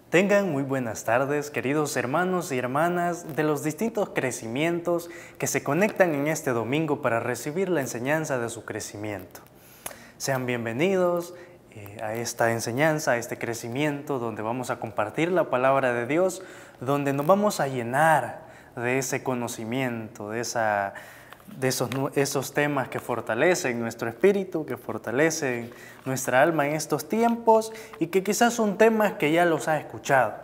Tengan muy buenas tardes, queridos hermanos y hermanas de los distintos crecimientos que se conectan en este domingo para recibir la enseñanza de su crecimiento. Sean bienvenidos a esta enseñanza, a este crecimiento donde vamos a compartir la palabra de Dios, donde nos vamos a llenar de ese conocimiento, de esos temas que fortalecen nuestro espíritu, que fortalecen nuestra alma en estos tiempos y que quizás son temas que ya los has escuchado,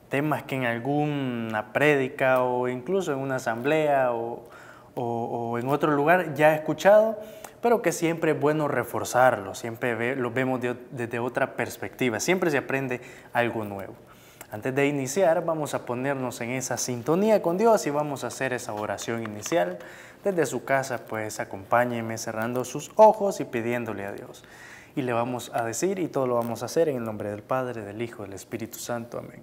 temas que en alguna prédica o incluso en una asamblea o en otro lugar ya has escuchado, pero que siempre es bueno reforzarlos, siempre los vemos desde otra perspectiva, siempre se aprende algo nuevo. Antes de iniciar, vamos a ponernos en esa sintonía con Dios y vamos a hacer esa oración inicial. Desde su casa, pues acompáñeme cerrando sus ojos y pidiéndole a Dios. Y le vamos a decir, y todo lo vamos a hacer en el nombre del Padre, del Hijo, del Espíritu Santo. Amén.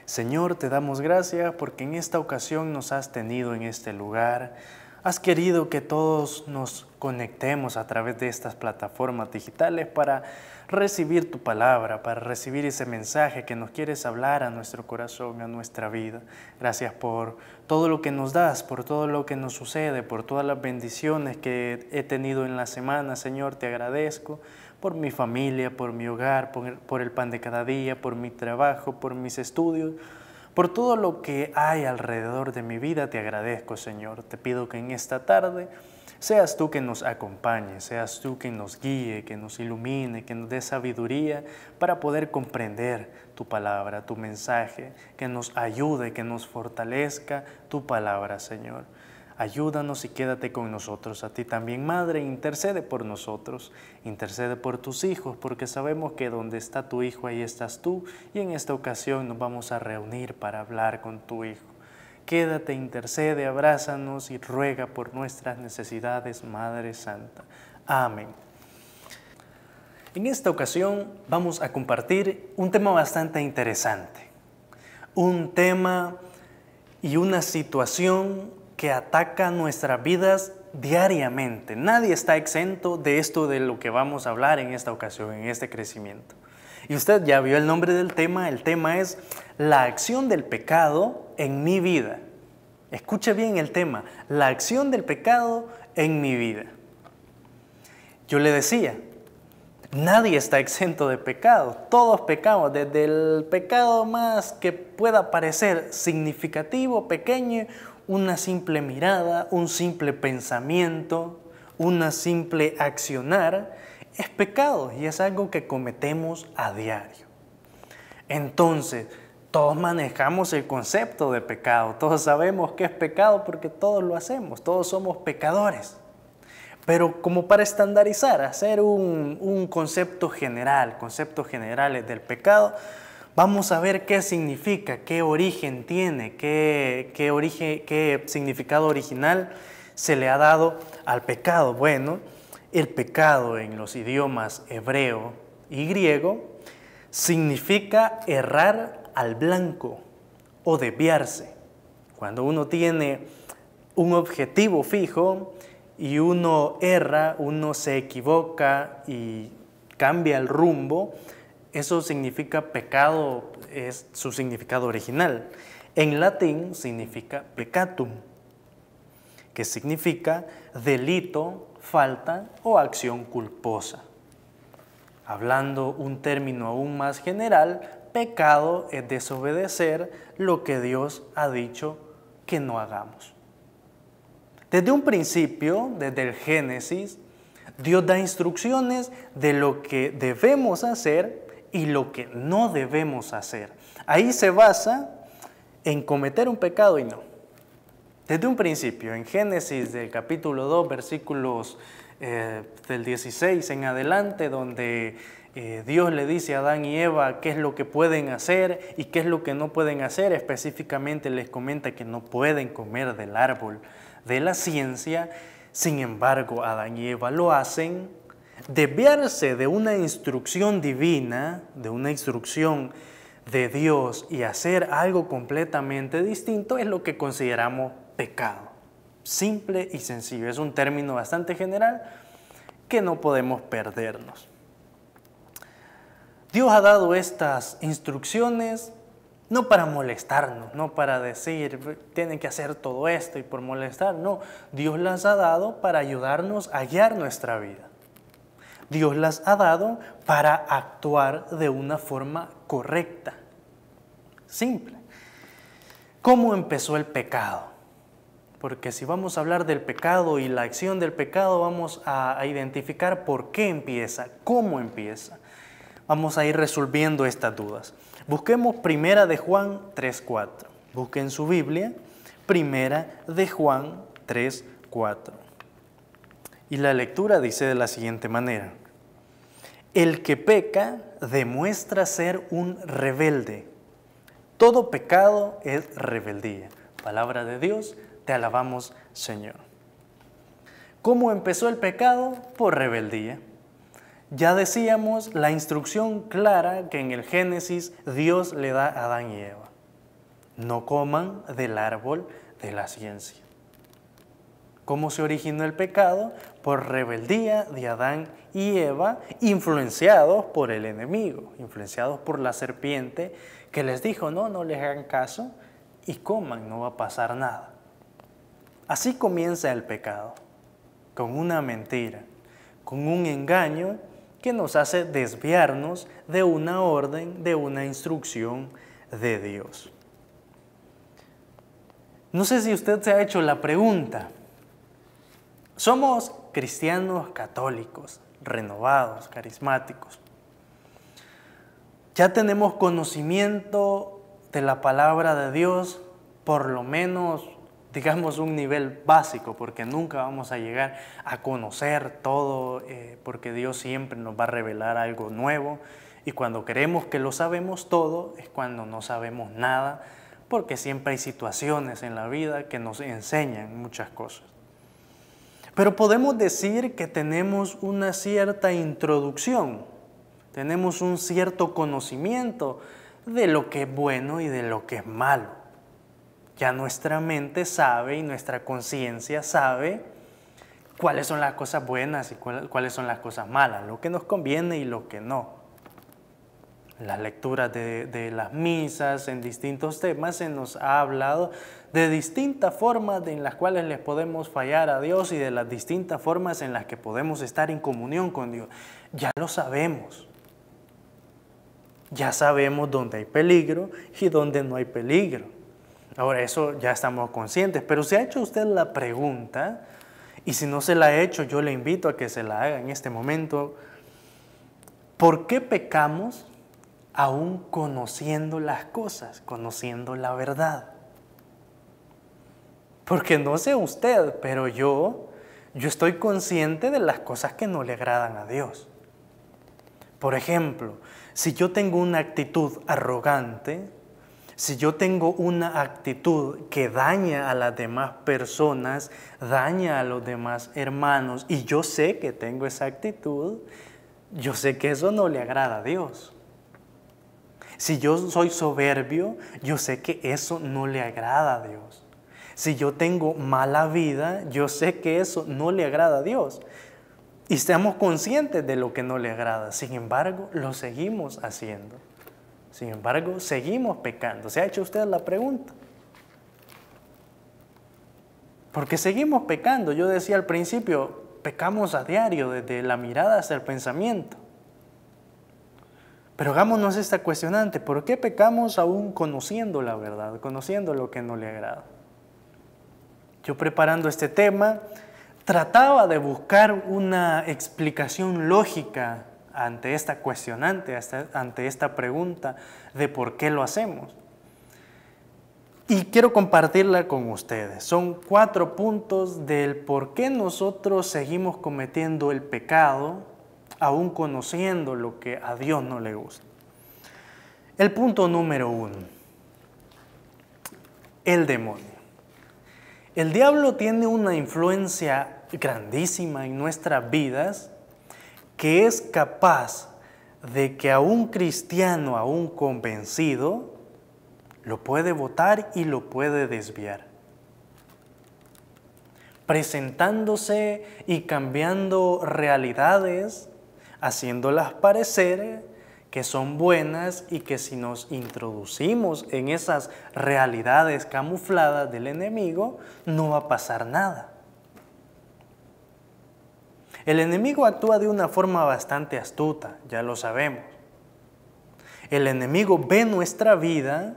Señor, te damos gracias porque en esta ocasión nos has tenido en este lugar. Has querido que todos nos conectemos a través de estas plataformas digitales para recibir tu palabra, para recibir ese mensaje que nos quieres hablar a nuestro corazón, a nuestra vida. Gracias por todo lo que nos das, por todo lo que nos sucede, por todas las bendiciones que he tenido en la semana. Señor, te agradezco por mi familia, por mi hogar, por el pan de cada día, por mi trabajo, por mis estudios. Por todo lo que hay alrededor de mi vida te agradezco, Señor. Te pido que en esta tarde seas tú que nos acompañes, seas tú que nos guíe, que nos ilumine, que nos dé sabiduría para poder comprender tu palabra, tu mensaje, que nos ayude, que nos fortalezca tu palabra, Señor. Ayúdanos y quédate con nosotros. A ti también, Madre, intercede por nosotros, intercede por tus hijos, porque sabemos que donde está tu hijo, ahí estás tú, y en esta ocasión nos vamos a reunir para hablar con tu hijo. Quédate, intercede, abrázanos y ruega por nuestras necesidades, Madre Santa. Amén. En esta ocasión vamos a compartir un tema bastante interesante, un tema y una situación que ataca nuestras vidas diariamente. Nadie está exento de esto de lo que vamos a hablar en esta ocasión, en este crecimiento. Y usted ya vio el nombre del tema. El tema es la acción del pecado en mi vida. Escuche bien el tema, la acción del pecado en mi vida. Yo le decía, nadie está exento de pecado. Todos pecamos, desde el pecado más que pueda parecer significativo, pequeño, una simple mirada, un simple pensamiento, una simple accionar, es pecado y es algo que cometemos a diario. Entonces, todos manejamos el concepto de pecado, todos sabemos qué es pecado porque todos lo hacemos, todos somos pecadores. Pero como para estandarizar, hacer un conceptos generales del pecado, vamos a ver qué significa, qué origen tiene, qué significado original se le ha dado al pecado. Bueno, el pecado en los idiomas hebreo y griego significa errar al blanco o desviarse. Cuando uno tiene un objetivo fijo y uno erra, uno se equivoca y cambia el rumbo, eso significa pecado, es su significado original. En latín significa peccatum, que significa delito, falta o acción culposa. Hablando un término aún más general, pecado es desobedecer lo que Dios ha dicho que no hagamos. Desde un principio, desde el Génesis, Dios da instrucciones de lo que debemos hacer y lo que no debemos hacer. Ahí se basa en cometer un pecado y no. Desde un principio, en Génesis del capítulo 2, versículos del 16 en adelante, donde Dios le dice a Adán y Eva qué es lo que pueden hacer y qué es lo que no pueden hacer. Específicamente les comenta que no pueden comer del árbol de la ciencia. Sin embargo, Adán y Eva lo hacen. Desviarse de una instrucción divina, de una instrucción de Dios y hacer algo completamente distinto es lo que consideramos pecado. Simple y sencillo. Es un término bastante general que no podemos perdernos. Dios ha dado estas instrucciones No para molestarnos, no para decir, tienen que hacer todo esto y por molestar, no. Dios las ha dado para ayudarnos a guiar nuestra vida. Dios las ha dado para actuar de una forma correcta. Simple. ¿Cómo empezó el pecado? Porque si vamos a hablar del pecado y la acción del pecado, vamos a identificar por qué empieza, cómo empieza. Vamos a ir resolviendo estas dudas. Busquemos Primera de Juan 3:4. Busquen su Biblia, Primera de Juan 3:4. Y la lectura dice de la siguiente manera: el que peca demuestra ser un rebelde. Todo pecado es rebeldía. Palabra de Dios, te alabamos, Señor. ¿Cómo empezó el pecado? Por rebeldía. Ya decíamos la instrucción clara que en el Génesis Dios le da a Adán y Eva. No coman del árbol de la ciencia. ¿Cómo se originó el pecado? Por rebeldía de Adán y Eva, influenciados por el enemigo, influenciados por la serpiente que les dijo, no les hagan caso y coman, no va a pasar nada. Así comienza el pecado, con una mentira, con un engaño que nos hace desviarnos de una orden, de una instrucción de Dios. No sé si usted se ha hecho la pregunta. Somos cristianos católicos, renovados, carismáticos. Ya tenemos conocimiento de la palabra de Dios, por lo menos, digamos, un nivel básico, porque nunca vamos a llegar a conocer todo, porque Dios siempre nos va a revelar algo nuevo. Y cuando creemos que lo sabemos todo, es cuando no sabemos nada, porque siempre hay situaciones en la vida que nos enseñan muchas cosas. Pero podemos decir que tenemos una cierta introducción, tenemos un cierto conocimiento de lo que es bueno y de lo que es malo. Ya nuestra mente sabe y nuestra conciencia sabe cuáles son las cosas buenas y cuáles son las cosas malas, lo que nos conviene y lo que no. Las lecturas de las misas en distintos temas se nos ha hablado de distintas formas en las cuales les podemos fallar a Dios y de las distintas formas en las que podemos estar en comunión con Dios. Ya lo sabemos. Ya sabemos dónde hay peligro y dónde no hay peligro. Ahora, eso ya estamos conscientes, pero ¿se ha hecho usted la pregunta? Y si no se la ha hecho, yo le invito a que se la haga en este momento. ¿Por qué pecamos aún conociendo las cosas, conociendo la verdad? Porque no sé usted, pero yo estoy consciente de las cosas que no le agradan a Dios. Por ejemplo, si yo tengo una actitud arrogante, si yo tengo una actitud que daña a las demás personas, daña a los demás hermanos, y yo sé que tengo esa actitud, yo sé que eso no le agrada a Dios. Si yo soy soberbio, yo sé que eso no le agrada a Dios. Si yo tengo mala vida, yo sé que eso no le agrada a Dios. Y estamos conscientes de lo que no le agrada. Sin embargo, lo seguimos haciendo. Sin embargo, seguimos pecando. ¿Se ha hecho usted la pregunta? Porque seguimos pecando. Yo decía al principio, pecamos a diario, desde la mirada hasta el pensamiento. Pero hagámonos esta cuestionante, ¿por qué pecamos aún conociendo la verdad, conociendo lo que no le agrada? Yo preparando este tema, trataba de buscar una explicación lógica ante esta cuestionante, ante esta pregunta de por qué lo hacemos. Y quiero compartirla con ustedes. Son 4 puntos del por qué nosotros seguimos cometiendo el pecado, aún conociendo lo que a Dios no le gusta. El punto número 1, el demonio. El diablo tiene una influencia grandísima en nuestras vidas que es capaz de que a un cristiano, a un convencido, lo puede botar y lo puede desviar, presentándose y cambiando realidades, haciéndolas parecer que son buenas y que si nos introducimos en esas realidades camufladas del enemigo, no va a pasar nada. El enemigo actúa de una forma bastante astuta, ya lo sabemos. El enemigo ve nuestra vida,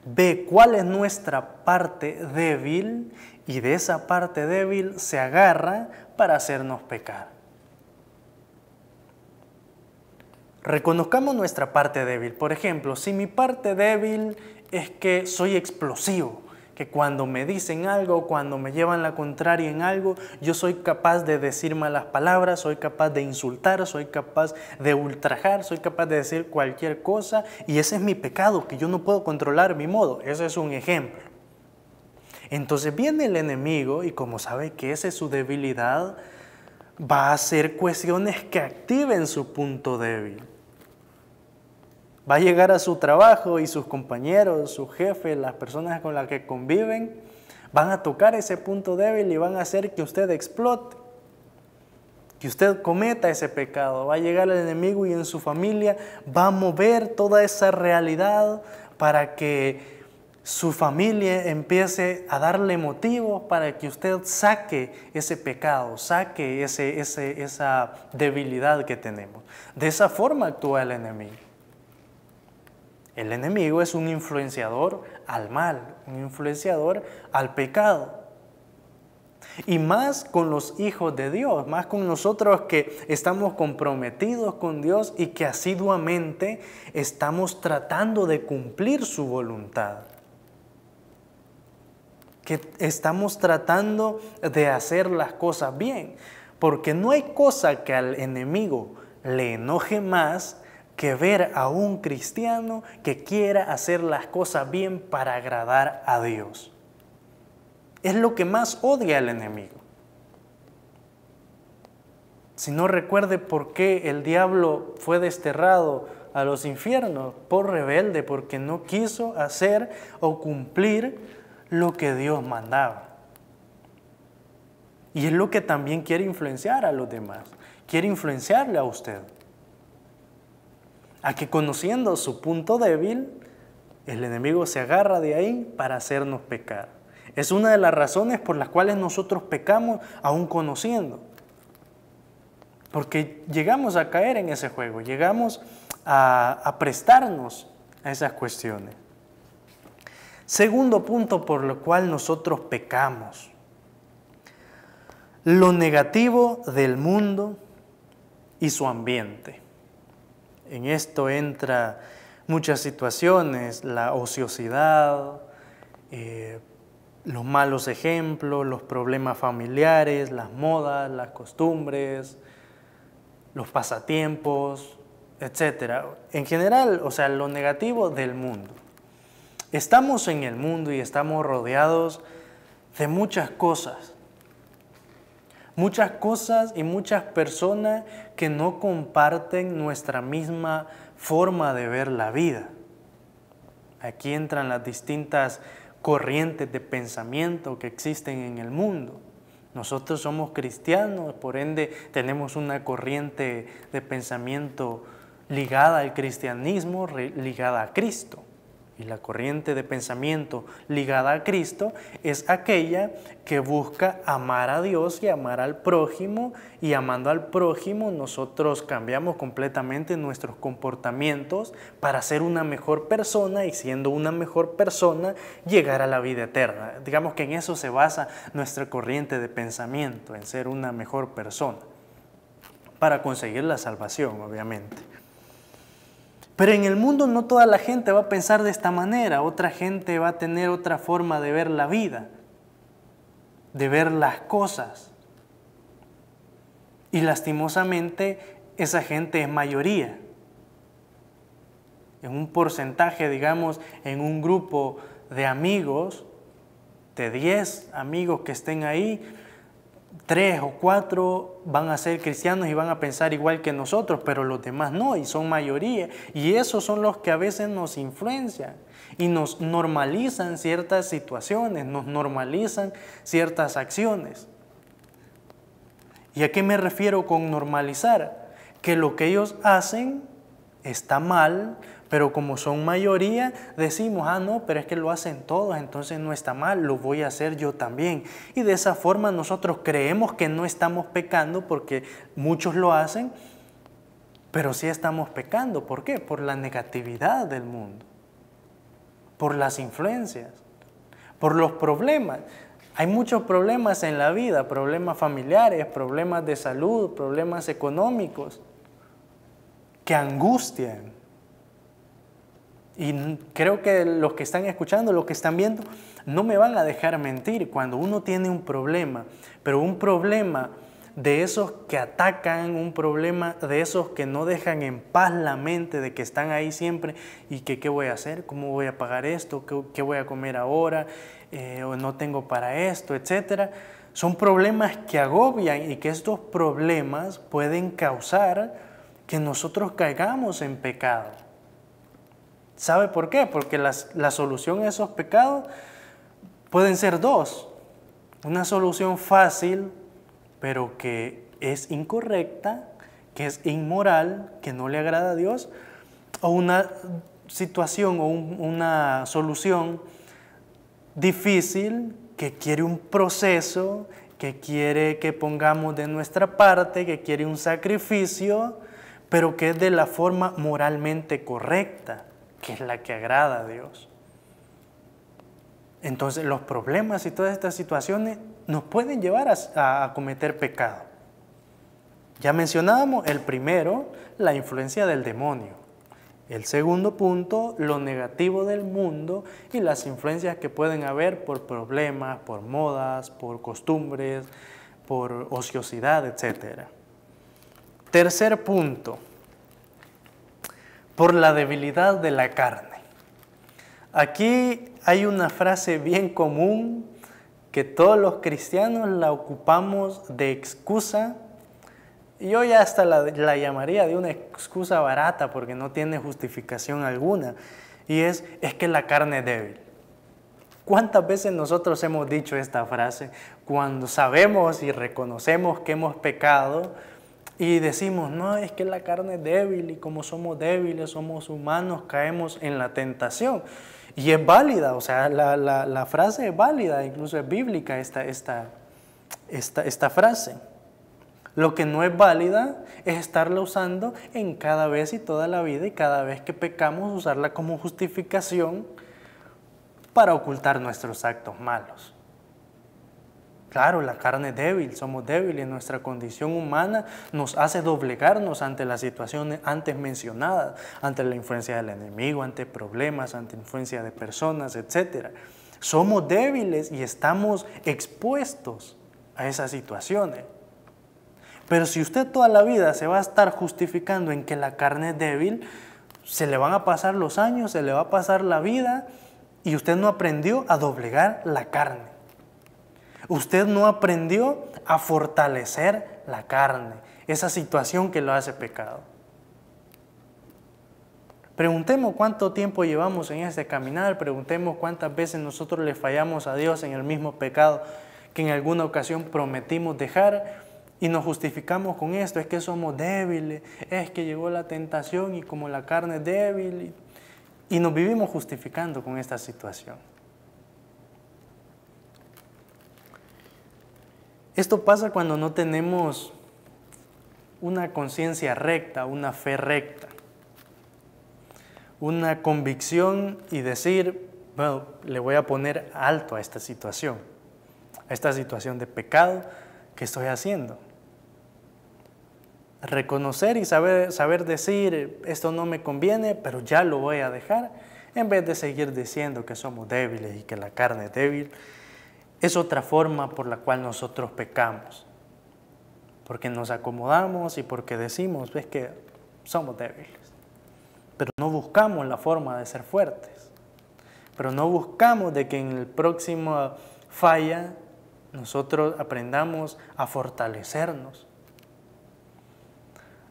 ve cuál es nuestra parte débil y de esa parte débil se agarra para hacernos pecar. Reconozcamos nuestra parte débil. Por ejemplo, si mi parte débil es que soy explosivo, que cuando me dicen algo, cuando me llevan la contraria en algo, yo soy capaz de decir malas palabras, soy capaz de insultar, soy capaz de ultrajar, soy capaz de decir cualquier cosa, y ese es mi pecado, que yo no puedo controlar mi modo. Ese es un ejemplo. Entonces viene el enemigo y como sabe que esa es su debilidad, va a hacer cuestiones que activen su punto débil. Va a llegar a su trabajo y sus compañeros, su jefe, las personas con las que conviven, van a tocar ese punto débil y van a hacer que usted explote, que usted cometa ese pecado. Va a llegar el enemigo y en su familia va a mover toda esa realidad para que su familia empiece a darle motivos para que usted saque ese pecado, saque esa debilidad que tenemos. De esa forma actúa el enemigo. El enemigo es un influenciador al mal, un influenciador al pecado. Y más con los hijos de Dios, más con nosotros que estamos comprometidos con Dios y que asiduamente estamos tratando de cumplir su voluntad. Que estamos tratando de hacer las cosas bien, porque no hay cosa que al enemigo le enoje más que ver a un cristiano que quiera hacer las cosas bien para agradar a Dios. Es lo que más odia el enemigo. Si no, recuerde por qué el diablo fue desterrado a los infiernos, por rebelde, porque no quiso hacer o cumplir lo que Dios mandaba. Y es lo que también quiere influenciar a los demás, quiere influenciarle a usted. A que conociendo su punto débil, el enemigo se agarra de ahí para hacernos pecar. Es una de las razones por las cuales nosotros pecamos aún conociendo. Porque llegamos a caer en ese juego, llegamos a prestarnos a esas cuestiones. Segundo punto por lo cual nosotros pecamos. Lo negativo del mundo y su ambiente. En esto entra muchas situaciones, la ociosidad, los malos ejemplos, los problemas familiares, las modas, las costumbres, los pasatiempos, etc. En general, o sea, lo negativo del mundo. Estamos en el mundo y estamos rodeados de muchas cosas y muchas personas que no comparten nuestra misma forma de ver la vida. Aquí entran las distintas corrientes de pensamiento que existen en el mundo. Nosotros somos cristianos, por ende tenemos una corriente de pensamiento ligada al cristianismo, ligada a Cristo. Y la corriente de pensamiento ligada a Cristo es aquella que busca amar a Dios y amar al prójimo, y amando al prójimo nosotros cambiamos completamente nuestros comportamientos para ser una mejor persona, y siendo una mejor persona llegar a la vida eterna. Digamos que en eso se basa nuestra corriente de pensamiento, en ser una mejor persona, para conseguir la salvación, obviamente. Pero en el mundo no toda la gente va a pensar de esta manera, otra gente va a tener otra forma de ver la vida, de ver las cosas. Y lastimosamente esa gente es mayoría. En un porcentaje, digamos, en un grupo de amigos, de 10 amigos que estén ahí, 3 o 4 van a ser cristianos y van a pensar igual que nosotros, pero los demás no, y son mayoría. Y esos son los que a veces nos influencian y nos normalizan ciertas situaciones, nos normalizan ciertas acciones. ¿Y a qué me refiero con normalizar? Que lo que ellos hacen está mal, pero como son mayoría, decimos, ah, no, pero es que lo hacen todos, entonces no está mal, lo voy a hacer yo también. Y de esa forma nosotros creemos que no estamos pecando porque muchos lo hacen, pero sí estamos pecando. ¿Por qué? Por la negatividad del mundo, por las influencias, por los problemas. Hay muchos problemas en la vida, problemas familiares, problemas de salud, problemas económicos, que angustian. Y creo que los que están escuchando, los que están viendo, no me van a dejar mentir. Cuando uno tiene un problema, pero un problema de esos que atacan, un problema de esos que no dejan en paz la mente, de que están ahí siempre y que qué voy a hacer, cómo voy a pagar esto, qué voy a comer ahora, o no tengo para esto, etcétera. Son problemas que agobian y que estos problemas pueden causar que nosotros caigamos en pecado. ¿Sabe por qué? Porque la solución a esos pecados pueden ser dos. Una solución fácil, pero que es incorrecta, que es inmoral, que no le agrada a Dios, o una situación o una solución difícil que quiere un proceso, que quiere que pongamos de nuestra parte, que quiere un sacrificio, pero que es de la forma moralmente correcta, que es la que agrada a Dios. Entonces los problemas y todas estas situaciones nos pueden llevar a cometer pecado. Ya mencionábamos el primero, la influencia del demonio. El segundo punto, lo negativo del mundo y las influencias que pueden haber por problemas, por modas, por costumbres, por ociosidad, etc. Tercer punto, por la debilidad de la carne. Aquí hay una frase bien común que todos los cristianos la ocupamos de excusa. Yo ya hasta la llamaría de una excusa barata porque no tiene justificación alguna. Y es que la carne es débil. ¿Cuántas veces nosotros hemos dicho esta frase cuando sabemos y reconocemos que hemos pecado y decimos, no, es que la carne es débil y como somos débiles, somos humanos, caemos en la tentación? Y es válida, o sea, la frase es válida, incluso es bíblica esta frase. Lo que no es válida es estarla usando en cada vez y toda la vida y cada vez que pecamos usarla como justificación para ocultar nuestros actos malos. Claro, la carne es débil, somos débiles, nuestra condición humana nos hace doblegarnos ante las situaciones antes mencionadas, ante la influencia del enemigo, ante problemas, ante influencia de personas, etc. Somos débiles y estamos expuestos a esas situaciones. Pero si usted toda la vida se va a estar justificando en que la carne es débil, se le van a pasar los años, se le va a pasar la vida y usted no aprendió a doblegar la carne. Usted no aprendió a fortalecer la carne, esa situación que lo hace pecado. Preguntemos cuánto tiempo llevamos en este caminar, preguntemos cuántas veces nosotros le fallamos a Dios en el mismo pecado que en alguna ocasión prometimos dejar y nos justificamos con esto, es que somos débiles, es que llegó la tentación y como la carne es débil y nos vivimos justificando con esta situación. Esto pasa cuando no tenemos una conciencia recta, una fe recta, una convicción y decir, bueno, le voy a poner alto a esta situación de pecado que estoy haciendo. Reconocer y saber decir, esto no me conviene, pero ya lo voy a dejar, en vez de seguir diciendo que somos débiles y que la carne es débil. Es otra forma por la cual nosotros pecamos, porque nos acomodamos y porque decimos, ves que somos débiles, pero no buscamos la forma de ser fuertes, pero no buscamos de que en el próximo falla nosotros aprendamos a fortalecernos,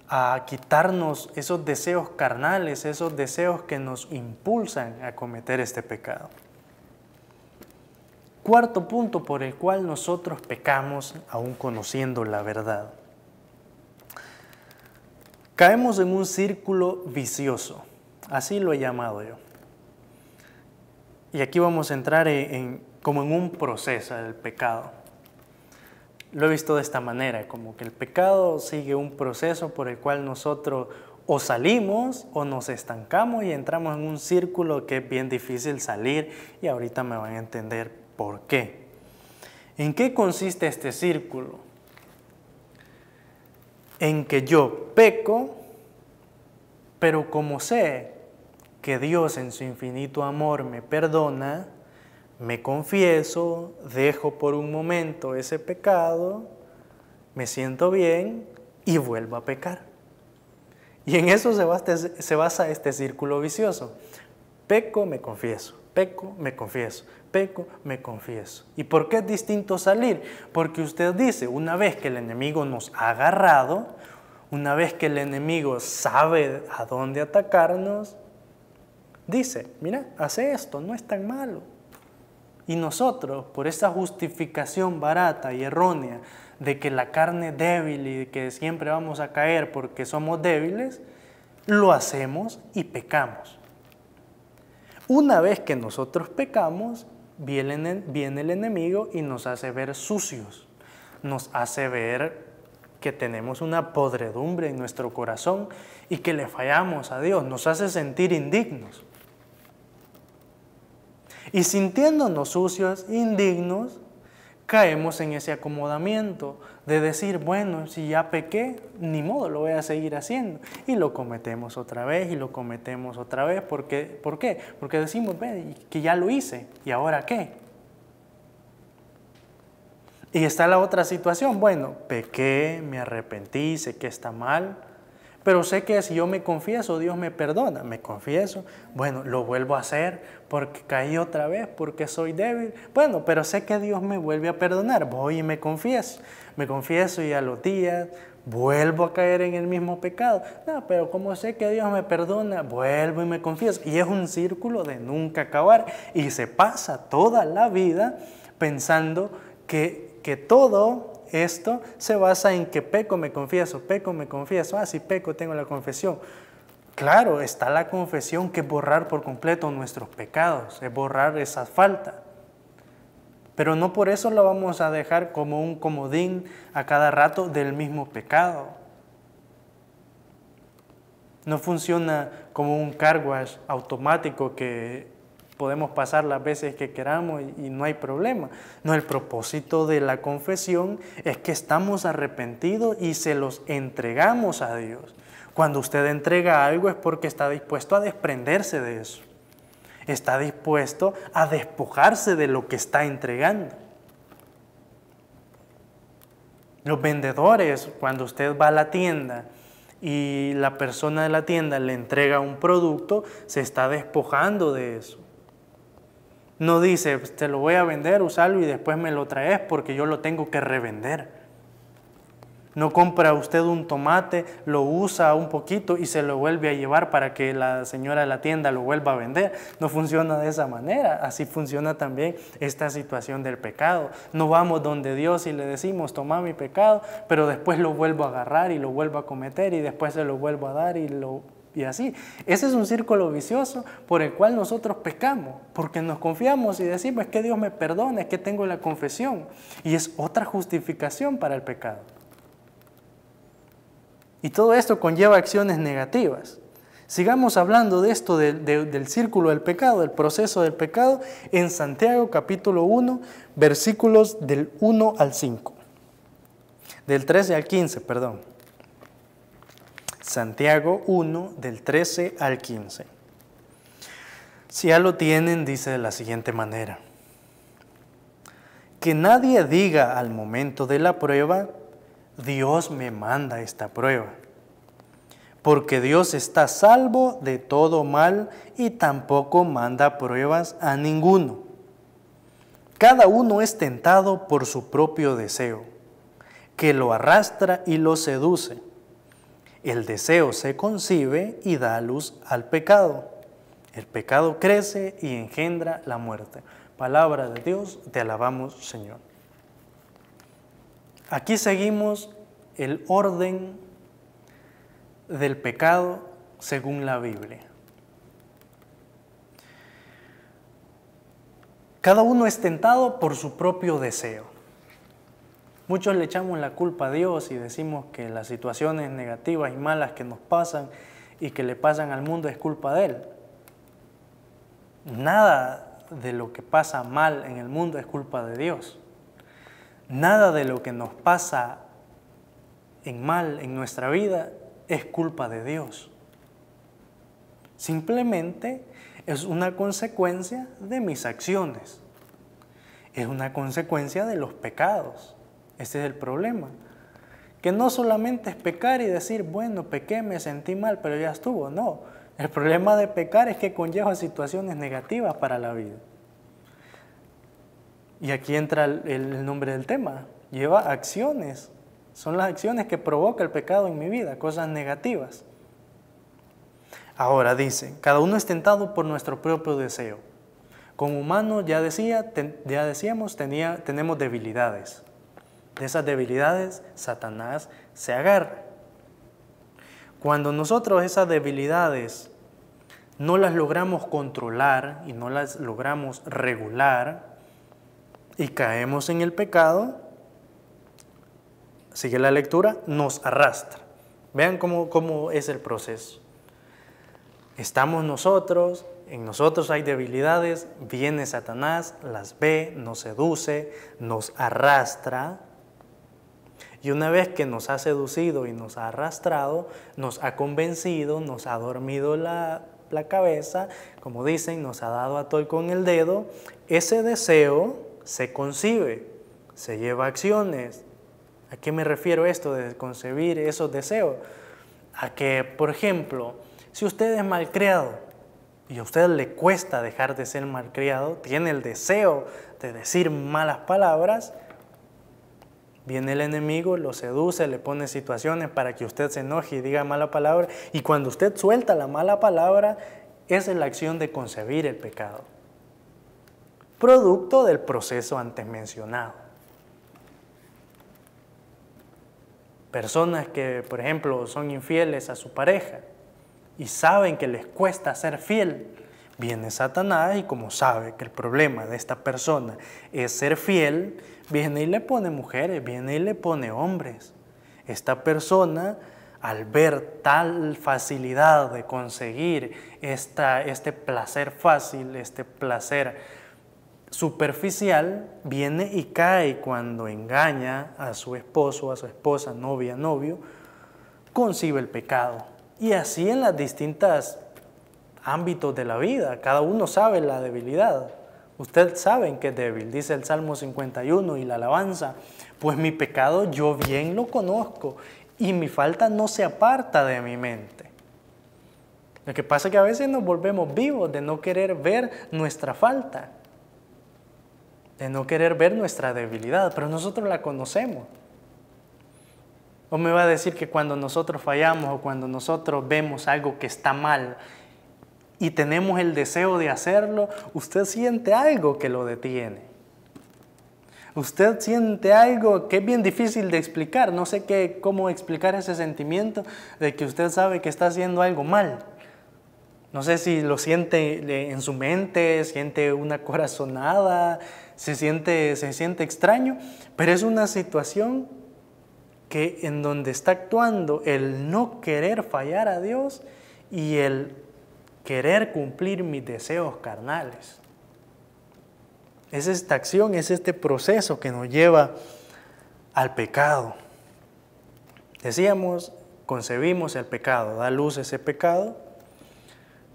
a quitarnos esos deseos carnales, esos deseos que nos impulsan a cometer este pecado. Cuarto punto por el cual nosotros pecamos aún conociendo la verdad. caemos en un círculo vicioso, así lo he llamado yo. Y aquí vamos a entrar como en un proceso del pecado. Lo he visto de esta manera, como que el pecado sigue un proceso por el cual nosotros o salimos o nos estancamos y entramos en un círculo que es bien difícil salir, y ahorita me van a entender por qué. ¿En qué consiste este círculo? En que yo peco, pero como sé que Dios en su infinito amor me perdona, me confieso, dejo por un momento ese pecado, me siento bien y vuelvo a pecar. Y en eso se basa este círculo vicioso. Peco, me confieso, peco, me confieso, peco, me confieso. ¿Y por qué es distinto salir? Porque usted dice, una vez que el enemigo nos ha agarrado, una vez que el enemigo sabe a dónde atacarnos, dice, mira, hace esto, no es tan malo. Y nosotros, por esa justificación barata y errónea de que la carne es débil y de que siempre vamos a caer porque somos débiles, lo hacemos y pecamos. Una vez que nosotros pecamos, viene el enemigo y nos hace ver sucios, nos hace ver que tenemos una podredumbre en nuestro corazón y que le fallamos a Dios, nos hace sentir indignos. Y sintiéndonos sucios, indignos, caemos en ese acomodamiento de decir, bueno, si ya pequé, ni modo, lo voy a seguir haciendo. Y lo cometemos otra vez y lo cometemos otra vez. ¿Por qué? Porque decimos, ve, que ya lo hice, ¿y ahora qué? Y está la otra situación, bueno, pequé, me arrepentí, sé que está mal, pero sé que si yo me confieso, Dios me perdona. Me confieso, bueno, lo vuelvo a hacer porque caí otra vez, porque soy débil. Bueno, pero sé que Dios me vuelve a perdonar. Voy y me confieso y a los días vuelvo a caer en el mismo pecado. No, pero como sé que Dios me perdona, vuelvo y me confieso. Y es un círculo de nunca acabar. Y se pasa toda la vida pensando que todo esto se basa en que peco, me confieso, si peco tengo la confesión. Claro, está la confesión, que es borrar por completo nuestros pecados, es borrar esa falta. Pero no por eso lo vamos a dejar como un comodín a cada rato del mismo pecado. No funciona como un car wash automático que podemos pasar las veces que queramos y no hay problema. No, el propósito de la confesión es que estamos arrepentidos y se los entregamos a Dios. Cuando usted entrega algo es porque está dispuesto a desprenderse de eso. Está dispuesto a despojarse de lo que está entregando. Los vendedores, cuando usted va a la tienda y la persona de la tienda le entrega un producto, se está despojando de eso. No dice, te lo voy a vender, usarlo y después me lo traes porque yo lo tengo que revender. No compra usted un tomate, lo usa un poquito y se lo vuelve a llevar para que la señora de la tienda lo vuelva a vender. No funciona de esa manera. Así funciona también esta situación del pecado. No vamos donde Dios y le decimos, toma mi pecado, pero después lo vuelvo a agarrar y lo vuelvo a cometer y después se lo vuelvo a dar y así. Ese es un círculo vicioso por el cual nosotros pecamos, porque nos confiamos y decimos, es que Dios me perdona, es que tengo la confesión. Y es otra justificación para el pecado. Y todo esto conlleva acciones negativas. Sigamos hablando de esto, del círculo del pecado, del proceso del pecado, en Santiago capítulo 1, versículos del 1 al 5. Del 13 al 15, perdón. Santiago 1, del 13 al 15. Si ya lo tienen, dice de la siguiente manera. Que nadie diga al momento de la prueba, Dios me manda esta prueba. Porque Dios está salvo de todo mal y tampoco manda pruebas a ninguno. Cada uno es tentado por su propio deseo, que lo arrastra y lo seduce. El deseo se concibe y da luz al pecado. El pecado crece y engendra la muerte. Palabra de Dios, te alabamos, Señor. Aquí seguimos el orden del pecado según la Biblia. Cada uno es tentado por su propio deseo. Muchos le echamos la culpa a Dios y decimos que las situaciones negativas y malas que nos pasan y que le pasan al mundo es culpa de Él. Nada de lo que pasa mal en el mundo es culpa de Dios. Nada de lo que nos pasa en mal en nuestra vida es culpa de Dios. Simplemente es una consecuencia de mis acciones. Es una consecuencia de los pecados. Ese es el problema. Que no solamente es pecar y decir, bueno, pequé, me sentí mal, pero ya estuvo. No, el problema de pecar es que conlleva situaciones negativas para la vida. Y aquí entra el nombre del tema. Lleva acciones. Son las acciones que provoca el pecado en mi vida, cosas negativas. Ahora dice, cada uno es tentado por nuestro propio deseo. Como humanos, ya decíamos, tenemos debilidades. De esas debilidades, Satanás se agarra. Cuando nosotros esas debilidades no las logramos controlar y no las logramos regular y caemos en el pecado, sigue la lectura, nos arrastra. Vean cómo es el proceso. Estamos nosotros, en nosotros hay debilidades, viene Satanás, las ve, nos seduce, nos arrastra. Y una vez que nos ha seducido y nos ha arrastrado, nos ha convencido, nos ha dormido la cabeza, como dicen, nos ha dado a tol con el dedo, ese deseo se concibe, se lleva a acciones. ¿A qué me refiero esto de concebir esos deseos? A que, por ejemplo, si usted es malcriado y a usted le cuesta dejar de ser malcriado, tiene el deseo de decir malas palabras, viene el enemigo, lo seduce, le pone situaciones para que usted se enoje y diga mala palabra. Y cuando usted suelta la mala palabra, esa es la acción de concebir el pecado. Producto del proceso antes mencionado. Personas que, por ejemplo, son infieles a su pareja y saben que les cuesta ser fiel. Viene Satanás y como sabe que el problema de esta persona es ser fiel, viene y le pone mujeres, viene y le pone hombres. Esta persona, al ver tal facilidad de conseguir este placer fácil, este placer superficial, viene y cae cuando engaña a su esposo, a su esposa, novia, novio, concibe el pecado. Y así en las distintas ámbitos de la vida, cada uno sabe la debilidad. Usted sabe en qué es débil, dice el Salmo 51 y la alabanza, pues mi pecado yo bien lo conozco y mi falta no se aparta de mi mente. Lo que pasa es que a veces nos volvemos vivos de no querer ver nuestra falta, de no querer ver nuestra debilidad, pero nosotros la conocemos. ¿O me va a decir que cuando nosotros fallamos o cuando nosotros vemos algo que está mal y tenemos el deseo de hacerlo, usted siente algo que lo detiene? Usted siente algo que es bien difícil de explicar. No sé cómo explicar ese sentimiento de que usted sabe que está haciendo algo mal. No sé si lo siente en su mente, siente una corazonada, se siente extraño, pero es una situación que en donde está actuando el no querer fallar a Dios y el querer cumplir mis deseos carnales. Es esta acción, es este proceso que nos lleva al pecado. Decíamos, concebimos el pecado, da luz ese pecado,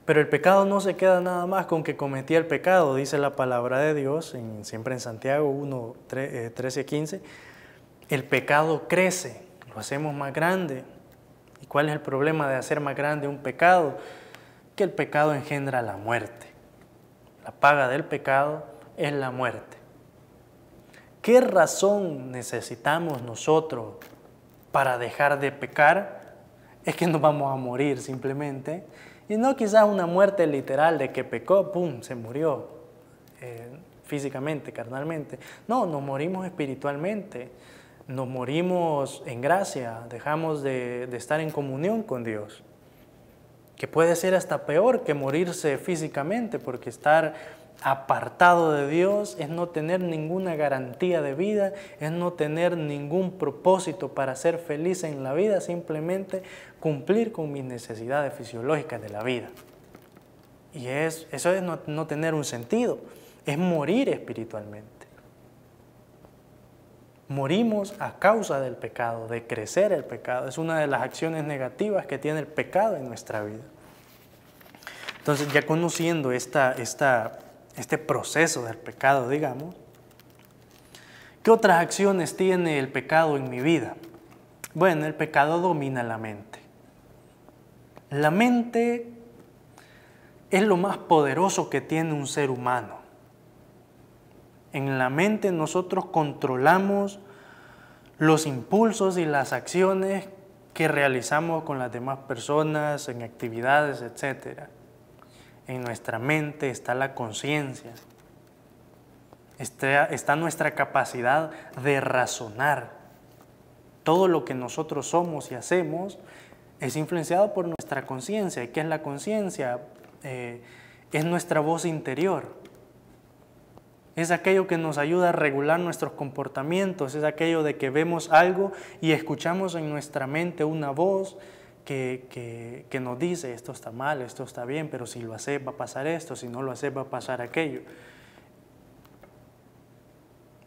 pero el pecado no se queda nada más con que cometí el pecado, dice la palabra de Dios, siempre en Santiago 1, 13, 15, el pecado crece, lo hacemos más grande. ¿Y cuál es el problema de hacer más grande un pecado? Que el pecado engendra la muerte. La paga del pecado es la muerte. ¿Qué razón necesitamos nosotros para dejar de pecar? Es que nos vamos a morir simplemente. Y no quizás una muerte literal de que pecó, ¡pum!, se murió físicamente, carnalmente. No, nos morimos espiritualmente. nos morimos en gracia, dejamos de estar en comunión con Dios, que puede ser hasta peor que morirse físicamente, porque estar apartado de Dios es no tener ninguna garantía de vida, es no tener ningún propósito para ser feliz en la vida, simplemente cumplir con mis necesidades fisiológicas de la vida. Y eso es no tener un sentido, es morir espiritualmente. Morimos a causa del pecado, de crecer el pecado. Es una de las acciones negativas que tiene el pecado en nuestra vida. Entonces, ya conociendo este proceso del pecado, digamos, ¿qué otras acciones tiene el pecado en mi vida? Bueno, el pecado domina la mente. La mente es lo más poderoso que tiene un ser humano. En la mente nosotros controlamos los impulsos y las acciones que realizamos con las demás personas, en actividades, etc. En nuestra mente está la conciencia, está nuestra capacidad de razonar. Todo lo que nosotros somos y hacemos es influenciado por nuestra conciencia. ¿Y qué es la conciencia? Es nuestra voz interior. Es aquello que nos ayuda a regular nuestros comportamientos, es aquello de que vemos algo y escuchamos en nuestra mente una voz que nos dice esto está mal, esto está bien, pero si lo haces va a pasar esto, si no lo haces va a pasar aquello.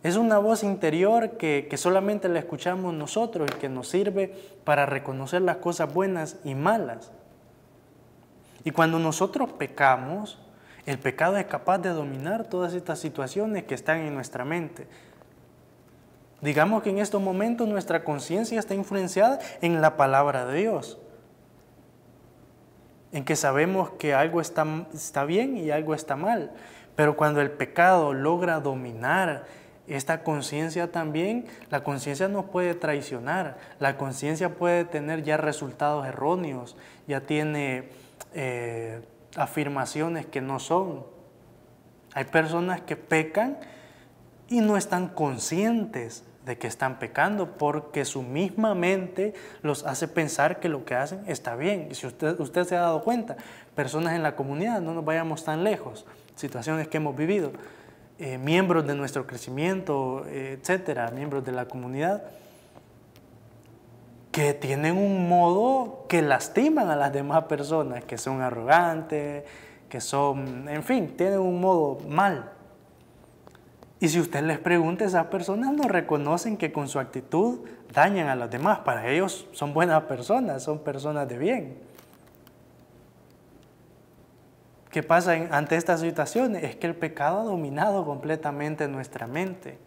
Es una voz interior que solamente la escuchamos nosotros y que nos sirve para reconocer las cosas buenas y malas. Y cuando nosotros pecamos, el pecado es capaz de dominar todas estas situaciones que están en nuestra mente. Digamos que en estos momentos nuestra conciencia está influenciada en la palabra de Dios, en que sabemos que algo está bien y algo está mal. Pero cuando el pecado logra dominar esta conciencia también, la conciencia nos puede traicionar, la conciencia puede tener ya resultados erróneos, ya tiene afirmaciones que no son. Hay personas que pecan y no están conscientes de que están pecando porque su misma mente los hace pensar que lo que hacen está bien. Y si usted se ha dado cuenta, personas en la comunidad, no nos vayamos tan lejos, situaciones que hemos vivido, miembros de nuestro crecimiento, etcétera, miembros de la comunidad, que tienen un modo que lastiman a las demás personas, que son arrogantes, que son, en fin, tienen un modo mal. Y si usted les pregunta, esas personas no reconocen que con su actitud dañan a los demás. Para ellos son buenas personas, son personas de bien. ¿Qué pasa ante estas situaciones? Es que el pecado ha dominado completamente nuestra mente.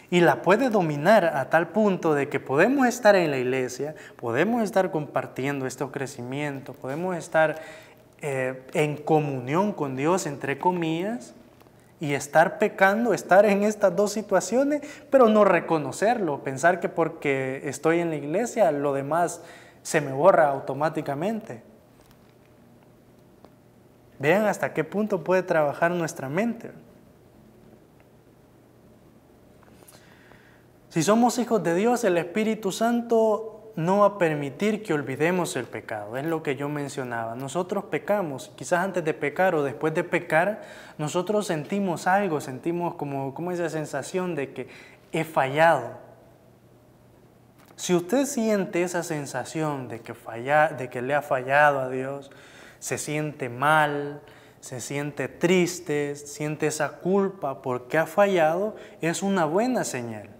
Y la puede dominar a tal punto de que podemos estar en la iglesia, podemos estar compartiendo este crecimiento, podemos estar en comunión con Dios, entre comillas, y estar pecando, estar en estas dos situaciones, pero no reconocerlo, pensar que porque estoy en la iglesia lo demás se me borra automáticamente. Vean hasta qué punto puede trabajar nuestra mente. Si somos hijos de Dios, el Espíritu Santo no va a permitir que olvidemos el pecado. Es lo que yo mencionaba. Nosotros pecamos, quizás antes de pecar o después de pecar, nosotros sentimos algo, sentimos como esa sensación de que he fallado. Si usted siente esa sensación de que le ha fallado a Dios, se siente mal, se siente triste, siente esa culpa porque ha fallado, es una buena señal.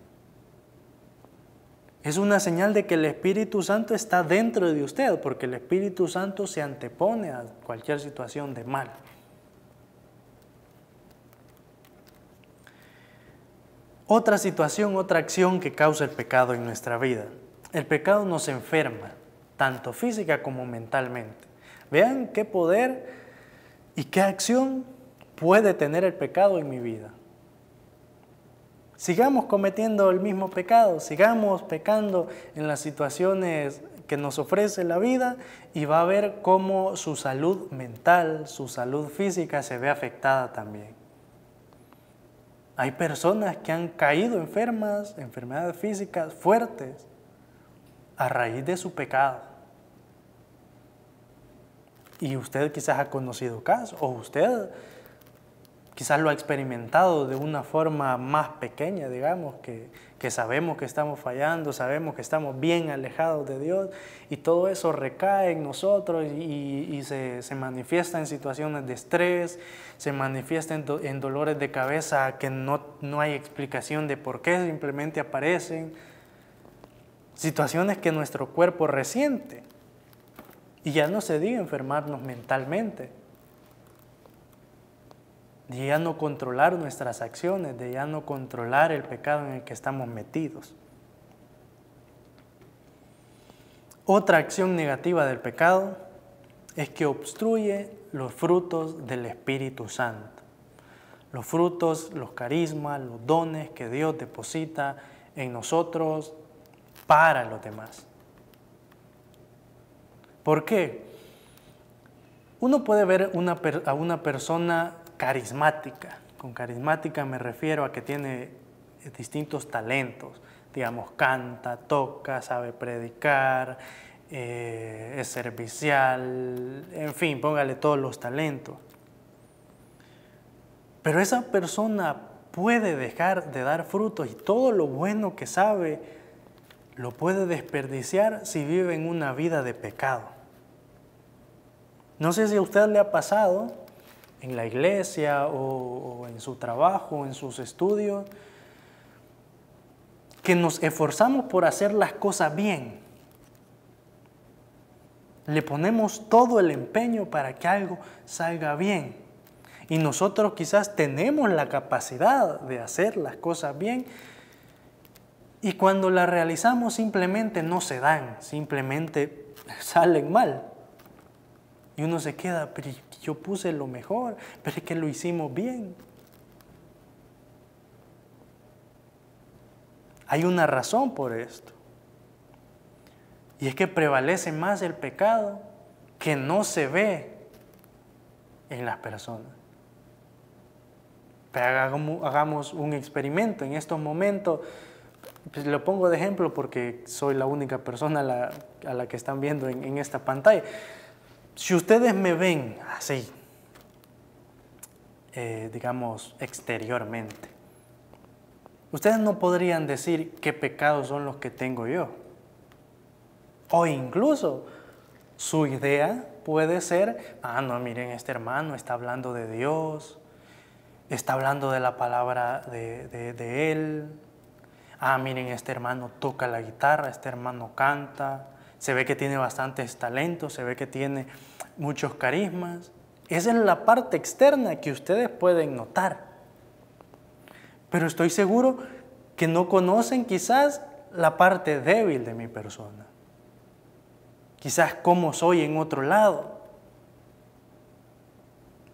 Es una señal de que el Espíritu Santo está dentro de usted, porque el Espíritu Santo se antepone a cualquier situación de mal. Otra situación, otra acción que causa el pecado en nuestra vida. El pecado nos enferma, tanto física como mentalmente. Vean qué poder y qué acción puede tener el pecado en mi vida. Sigamos cometiendo el mismo pecado, sigamos pecando en las situaciones que nos ofrece la vida y va a ver cómo su salud mental, su salud física se ve afectada también. Hay personas que han caído enfermas, enfermedades físicas fuertes, a raíz de su pecado. Y usted quizás ha conocido casos, o usted quizás lo ha experimentado de una forma más pequeña, digamos, que sabemos que estamos fallando, sabemos que estamos bien alejados de Dios, y todo eso recae en nosotros y se manifiesta en situaciones de estrés, se manifiesta en dolores de cabeza que no hay explicación de por qué, simplemente aparecen. Situaciones que nuestro cuerpo resiente. Y ya no se diga enfermarnos mentalmente, de ya no controlar nuestras acciones, de ya no controlar el pecado en el que estamos metidos. Otra acción negativa del pecado es que obstruye los frutos del Espíritu Santo. Los frutos, los carismas, los dones que Dios deposita en nosotros para los demás. ¿Por qué? Uno puede ver a una persona carismática. Con carismática me refiero a que tiene distintos talentos. Digamos, canta, toca, sabe predicar, es servicial, en fin, póngale todos los talentos. Pero esa persona puede dejar de dar frutos y todo lo bueno que sabe lo puede desperdiciar si vive en una vida de pecado. No sé si a usted le ha pasado en la iglesia o en su trabajo o en sus estudios que nos esforzamos por hacer las cosas bien. Le ponemos todo el empeño para que algo salga bien. Y nosotros quizás tenemos la capacidad de hacer las cosas bien, y cuando las realizamos simplemente no se dan, simplemente salen mal. Y uno se queda, pero yo puse lo mejor, pero es que lo hicimos bien. Hay una razón por esto. Y es que prevalece más el pecado que no se ve en las personas. Pero hagamos un experimento en estos momentos. Pues lo pongo de ejemplo porque soy la única persona a la que están viendo en esta pantalla. Si ustedes me ven así, digamos exteriormente, ustedes no podrían decir qué pecados son los que tengo yo. O incluso su idea puede ser, no, miren, este hermano está hablando de Dios, está hablando de la palabra de Él. Miren, este hermano toca la guitarra, este hermano canta, se ve que tiene bastantes talentos, se ve que tiene muchos carismas. Esa es la parte externa que ustedes pueden notar. Pero estoy seguro que no conocen quizás la parte débil de mi persona. Quizás cómo soy en otro lado.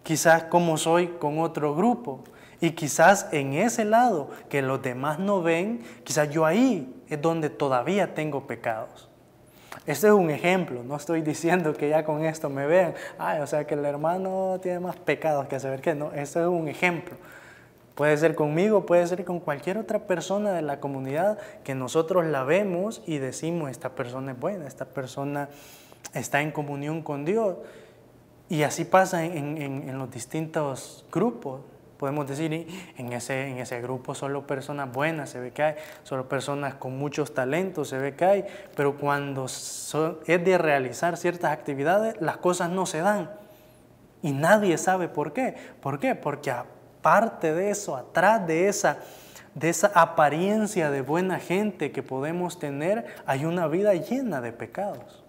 Quizás cómo soy con otro grupo. Y quizás en ese lado que los demás no ven, quizás yo ahí es donde todavía tengo pecados. Este es un ejemplo, no estoy diciendo que ya con esto me vean, o sea que el hermano tiene más pecados que saber que no, este es un ejemplo. Puede ser conmigo, puede ser con cualquier otra persona de la comunidad que nosotros la vemos y decimos, esta persona es buena, esta persona está en comunión con Dios. Y así pasa en los distintos grupos. Podemos decir, en ese grupo solo personas buenas se ve que hay, solo personas con muchos talentos se ve que hay, pero cuando es de realizar ciertas actividades, las cosas no se dan. Y nadie sabe por qué. ¿Por qué? Porque aparte de eso, atrás de esa apariencia de buena gente que podemos tener, hay una vida llena de pecados.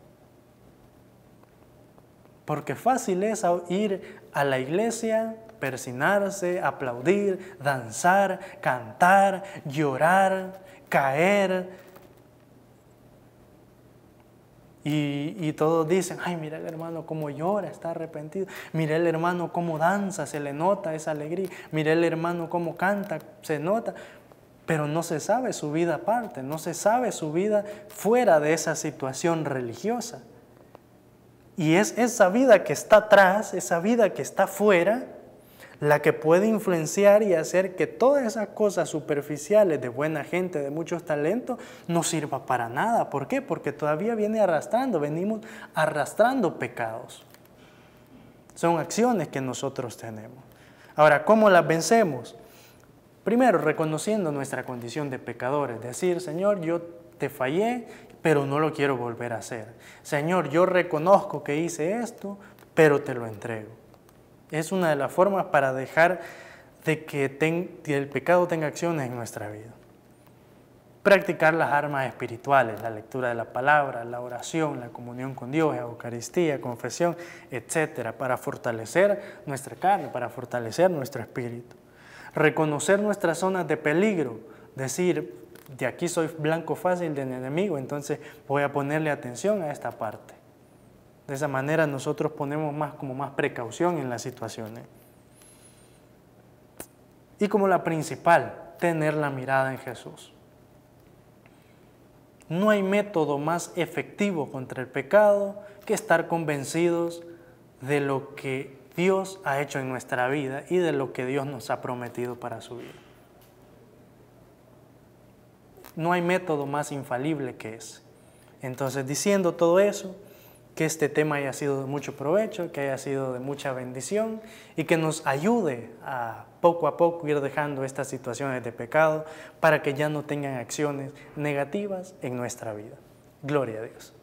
Porque fácil es ir a la iglesia, persinarse, aplaudir, danzar, cantar, llorar, caer. Y todos dicen, mira el hermano cómo llora, está arrepentido. Mira el hermano cómo danza, se le nota esa alegría. Mira el hermano cómo canta, se nota. Pero no se sabe su vida aparte, no se sabe su vida fuera de esa situación religiosa. Y es esa vida que está atrás, esa vida que está fuera, la que puede influenciar y hacer que todas esas cosas superficiales de buena gente, de muchos talentos, no sirva para nada. ¿Por qué? Porque todavía venimos arrastrando pecados. Son acciones que nosotros tenemos. Ahora, ¿cómo las vencemos? Primero, reconociendo nuestra condición de pecadores, decir, Señor, yo te fallé, pero no lo quiero volver a hacer. Señor, yo reconozco que hice esto, pero te lo entrego. Es una de las formas para dejar de que el pecado tenga acciones en nuestra vida. Practicar las armas espirituales, la lectura de la palabra, la oración, la comunión con Dios, la Eucaristía, confesión, etcétera, para fortalecer nuestra carne, para fortalecer nuestro espíritu. Reconocer nuestras zonas de peligro, decir, de aquí soy blanco fácil del enemigo, entonces voy a ponerle atención a esta parte. De esa manera nosotros ponemos más precaución en las situaciones. Y como la principal, tener la mirada en Jesús. No hay método más efectivo contra el pecado que estar convencidos de lo que Dios ha hecho en nuestra vida y de lo que Dios nos ha prometido para su vida. No hay método más infalible que ese. Entonces, diciendo todo eso, que este tema haya sido de mucho provecho, que haya sido de mucha bendición y que nos ayude a poco ir dejando estas situaciones de pecado para que ya no tengan acciones negativas en nuestra vida. Gloria a Dios.